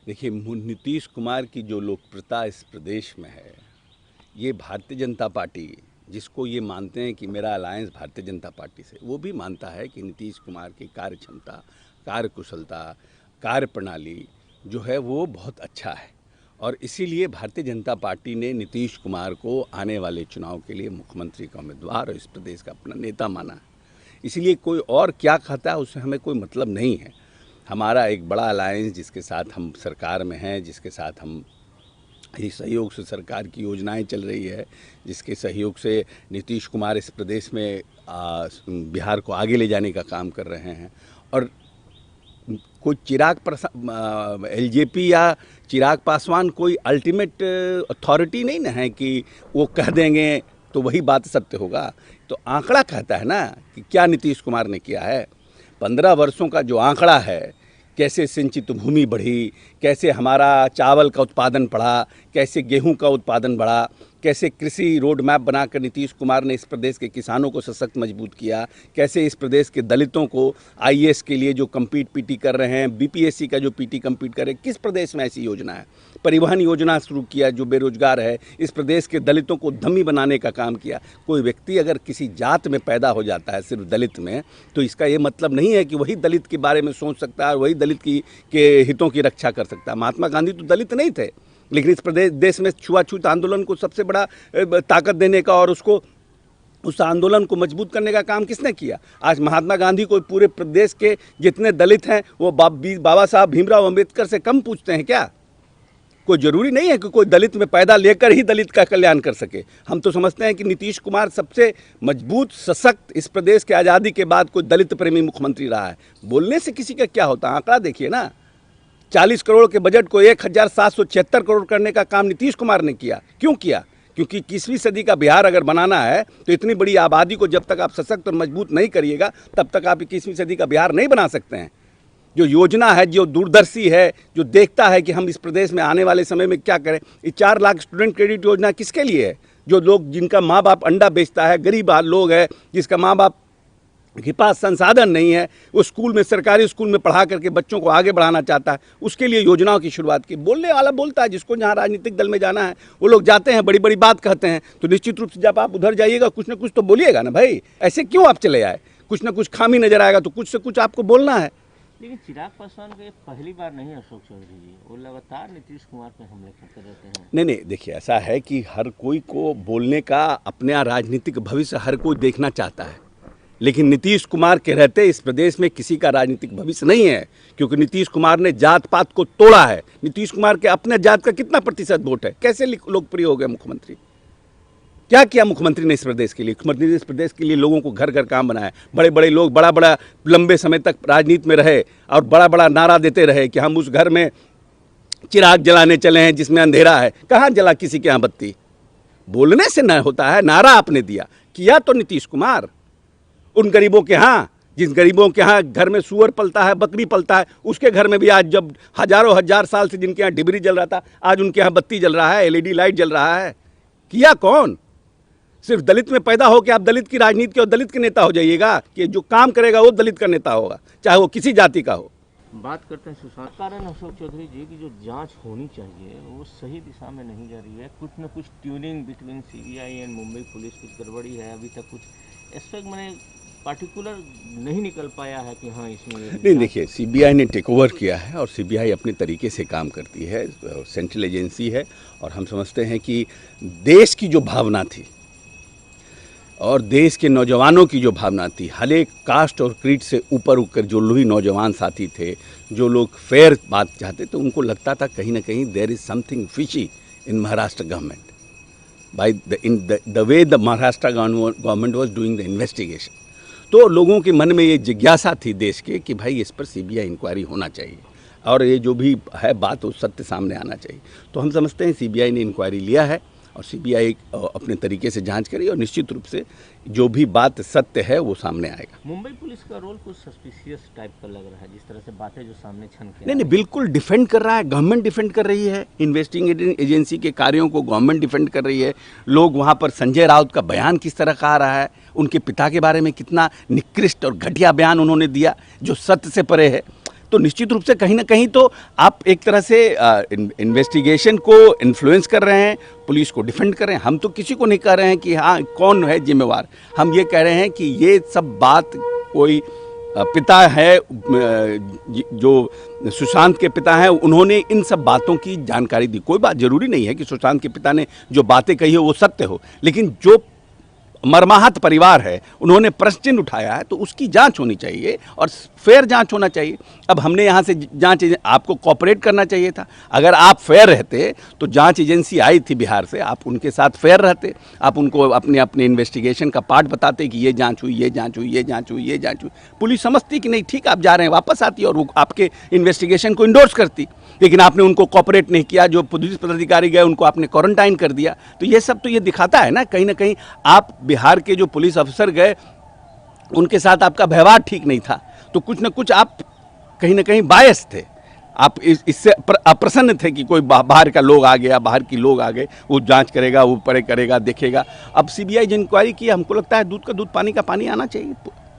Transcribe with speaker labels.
Speaker 1: देखिए, नीतीश कुमार की जो लोकप्रियता इस प्रदेश में है, ये भारतीय जनता पार्टी, जिसको ये मानते हैं कि मेरा अलायंस भारतीय जनता पार्टी से, वो भी मानता है कि नीतीश कुमार की कार्य क्षमता, कार्य कुशलता, कार्य प्रणाली जो है वो बहुत अच्छा है। और इसीलिए भारतीय जनता पार्टी ने नीतीश कुमार को आने वाले चुनाव के लिए मुख्यमंत्री का उम्मीदवार और इस प्रदेश का अपना नेता माना है। इसीलिए कोई और क्या कहता है उससे हमें कोई मतलब नहीं है। हमारा एक बड़ा अलायंस जिसके साथ हम सरकार में हैं, जिसके साथ हम इस सहयोग से सरकार की योजनाएं चल रही है, जिसके सहयोग से नीतीश कुमार इस प्रदेश में बिहार को आगे ले जाने का काम कर रहे हैं। और कोई एलजेपी या चिराग पासवान कोई अल्टीमेट अथॉरिटी नहीं ना है कि वो कह देंगे तो वही बात सत्य होगा। तो आंकड़ा कहता है ना कि क्या नीतीश कुमार ने किया है। 15 वर्षों का जो आंकड़ा है, कैसे सिंचित भूमि बढ़ी, कैसे हमारा चावल का उत्पादन बढ़ा, कैसे गेहूं का उत्पादन बढ़ा, कैसे कृषि रोड मैप बनाकर नीतीश कुमार ने इस प्रदेश के किसानों को सशक्त मजबूत किया, कैसे इस प्रदेश के दलितों को आईएएस के लिए जो पीटी कर रहे हैं, बीपीएससी का जो पीटी कम्पीट कर रहे हैं, किस प्रदेश में ऐसी योजना है। परिवहन योजना शुरू किया, जो बेरोजगार है इस प्रदेश के दलितों को धम्मी बनाने का काम किया। कोई व्यक्ति अगर किसी जात में पैदा हो जाता है, सिर्फ दलित में, तो इसका ये मतलब नहीं है कि वही दलित के बारे में सोच सकता है और वही दलित के हितों की रक्षा कर सकता है। महात्मा गांधी तो दलित नहीं थे, लेकिन इस देश में छुआछूत आंदोलन को सबसे बड़ा ताकत देने का और उस आंदोलन को मजबूत करने का काम किसने किया। आज महात्मा गांधी को पूरे प्रदेश के जितने दलित हैं वो बाबा साहब भीमराव अंबेडकर से कम पूछते हैं क्या। कोई ज़रूरी नहीं है कि कोई दलित में पैदा लेकर ही दलित का कल्याण कर सके। हम तो समझते हैं कि नीतीश कुमार सबसे मजबूत सशक्त इस प्रदेश के आज़ादी के बाद कोई दलित प्रेमी मुख्यमंत्री रहा है। बोलने से किसी का क्या होता है, आंकड़ा देखिए ना। 40 करोड़ के बजट को 1776 करोड़ करने का काम नीतीश कुमार ने किया। क्यों किया? क्योंकि 21वीं सदी का बिहार अगर बनाना है तो इतनी बड़ी आबादी को जब तक आप सशक्त और मजबूत नहीं करिएगा तब तक आप 21वीं सदी का बिहार नहीं बना सकते हैं। जो योजना है, जो दूरदर्शी है, जो देखता है कि हम इस प्रदेश में आने वाले समय में क्या करें। ये 4 लाख स्टूडेंट क्रेडिट योजना किसके लिए है? जो लोग, जिनका माँ बाप अंडा बेचता है, गरीब लोग है, जिसका माँ बाप के पास संसाधन नहीं है, वो स्कूल में, सरकारी स्कूल में पढ़ा करके बच्चों को आगे बढ़ाना चाहता है, उसके लिए योजनाओं की शुरुआत की। बोलने वाला बोलता है, जिसको जहाँ राजनीतिक दल में जाना है वो लोग जाते हैं, बड़ी बड़ी बात कहते हैं। तो निश्चित रूप से जब आप उधर जाइएगा कुछ ना कुछ तो बोलिएगा ना भाई। ऐसे क्यों आप चले आए? कुछ ना कुछ खामी नजर आएगा तो कुछ से कुछ आपको बोलना है।
Speaker 2: लेकिन चिराग पासवान को पहली बार नहीं अशोक चौधरी जी, वो लगातार नीतीश कुमार पे हमले करते रहते हैं।
Speaker 1: नहीं, देखिए, ऐसा है कि हर कोई को बोलने का अपना राजनीतिक भविष्य हर कोई देखना चाहता है, लेकिन नीतीश कुमार के रहते इस प्रदेश में किसी का राजनीतिक भविष्य नहीं है, क्योंकि नीतीश कुमार ने जात पात को तोड़ा है। नीतीश कुमार के अपने जात का कितना प्रतिशत वोट है? कैसे लोकप्रिय हो गए मुख्यमंत्री? क्या किया मुख्यमंत्री ने इस प्रदेश के लिए? मुख्यमंत्री ने इस प्रदेश के लिए लोगों को घर घर काम बनाया। बड़े बड़े लोग बड़ा लंबे समय तक राजनीति में रहे और बड़ा नारा देते रहे कि हम उस घर में चिराग जलाने चले हैं जिसमें अंधेरा है। कहाँ जला किसी के यहाँ बत्ती? बोलने से न होता है, नारा आपने दिया। किया तो नीतीश कुमार। उन गरीबों के यहाँ, जिस गरीबों के यहाँ घर में सुअर पलता है, बकरी पलता है, उसके घर में भी आज, जब हजारों हजार साल से जिनके यहाँ डिबरी जल रहा था, आज उनके यहाँ बत्ती जल रहा है, एलईडी लाइट जल रहा है। किया कौन? सिर्फ दलित में पैदा हो के आप दलित की राजनीति के और दलित के नेता हो जाइएगा कि जो काम करेगा वो दलित का नेता होगा, चाहे वो किसी जाति का हो।
Speaker 2: बात करते हैं सुशांत कारण अशोक चौधरी जी की जो जांच होनी चाहिए वो सही दिशा में नहीं जा रही है। कुछ न कुछ tuning between CBI and Mumbai police कुछ गड़बड़ी है। अभी तक कुछ एस्पेक्ट मैंने पार्टिकुलर नहीं निकल पाया है कि हाँ इसमें
Speaker 1: नहीं, देखिए, सीबीआई ने टेक ओवर किया है और सीबीआई अपने तरीके से काम करती है, सेंट्रल एजेंसी है। और हम समझते हैं कि देश की जो भावना थी और देश के नौजवानों की जो भावना थी, हर एक कास्ट और क्रीड से ऊपर उठकर जो भी नौजवान साथी थे, जो लोग फेयर बात चाहते थे, उनको लगता था कहीं ना कहीं there is something fishy in Maharashtra government by the way the Maharashtra government was doing the investigation. तो लोगों के मन में ये जिज्ञासा थी देश के कि भाई इस पर सीबीआई इंक्वायरी होना चाहिए और ये जो भी है बात वो सत्य सामने आना चाहिए। तो हम समझते हैं सीबीआई ने इंक्वायरी लिया है और सीबीआई अपने तरीके से जांच करेगी और निश्चित रूप से जो भी बात सत्य है वो सामने आएगा।
Speaker 2: मुंबई पुलिस का रोल कुछ सस्पिशियस टाइप का लग रहा है, जिस तरह से बातें जो सामने छन के
Speaker 1: नहीं, बिल्कुल डिफेंड कर रहा है, गवर्नमेंट डिफेंड कर रही है, इन्वेस्टिगेटिंग एजेंसी के कार्यों को गवर्नमेंट डिफेंड कर रही है। लोग वहाँ पर संजय राउत का बयान किस तरह का आ रहा है, उनके पिता के बारे में कितना निकृष्ट और घटिया बयान उन्होंने दिया जो सत्य से परे है। तो निश्चित रूप से कहीं ना कहीं तो आप एक तरह से इन्वेस्टिगेशन को इन्फ्लुएंस कर रहे हैं, पुलिस को डिफेंड कर रहे हैं। हम तो किसी को नहीं कह रहे हैं कि हाँ कौन है जिम्मेवार, हम ये कह रहे हैं कि ये सब बात कोई पिता है, जो सुशांत के पिता हैं, उन्होंने इन सब बातों की जानकारी दी। कोई बात जरूरी नहीं है कि सुशांत के पिता ने जो बातें कही हो वो सत्य हो, लेकिन जो मर्माहत परिवार है उन्होंने प्रश्न चिन्ह उठाया है, तो उसकी जांच होनी चाहिए और फेयर जांच होना चाहिए। अब हमने यहाँ से जांच आपको कोऑपरेट करना चाहिए था। अगर आप फेयर रहते तो जांच एजेंसी आई थी बिहार से, आप उनके साथ फेयर रहते, आप उनको अपने अपने इन्वेस्टिगेशन का पार्ट बताते कि ये जांच हुई, ये जांच हुई, ये जांच हुई, ये जांच हुई। पुलिस समझती कि नहीं ठीक आप जा रहे हैं, वापस आती और वो आपके इन्वेस्टिगेशन को इंडोर्स करती। लेकिन आपने उनको कोऑपरेट नहीं किया, जो पुलिस पदाधिकारी गए उनको आपने क्वारंटाइन कर दिया। तो ये सब तो ये दिखाता है ना कहीं आप बिहार के जो पुलिस अफसर गए उनके साथ आपका व्यवहार ठीक नहीं था, तो कुछ ना कुछ आप कहीं ना कहीं बायस थे। आप इससे अप्रसन्न थे कि कोई बाहर का लोग आ गया, बाहर की लोग आ गए, वो जांच करेगा, वो परे करेगा, देखेगा। अब सीबीआई जो इंक्वायरी की, हमको लगता है दूध का दूध पानी का पानी आना चाहिए।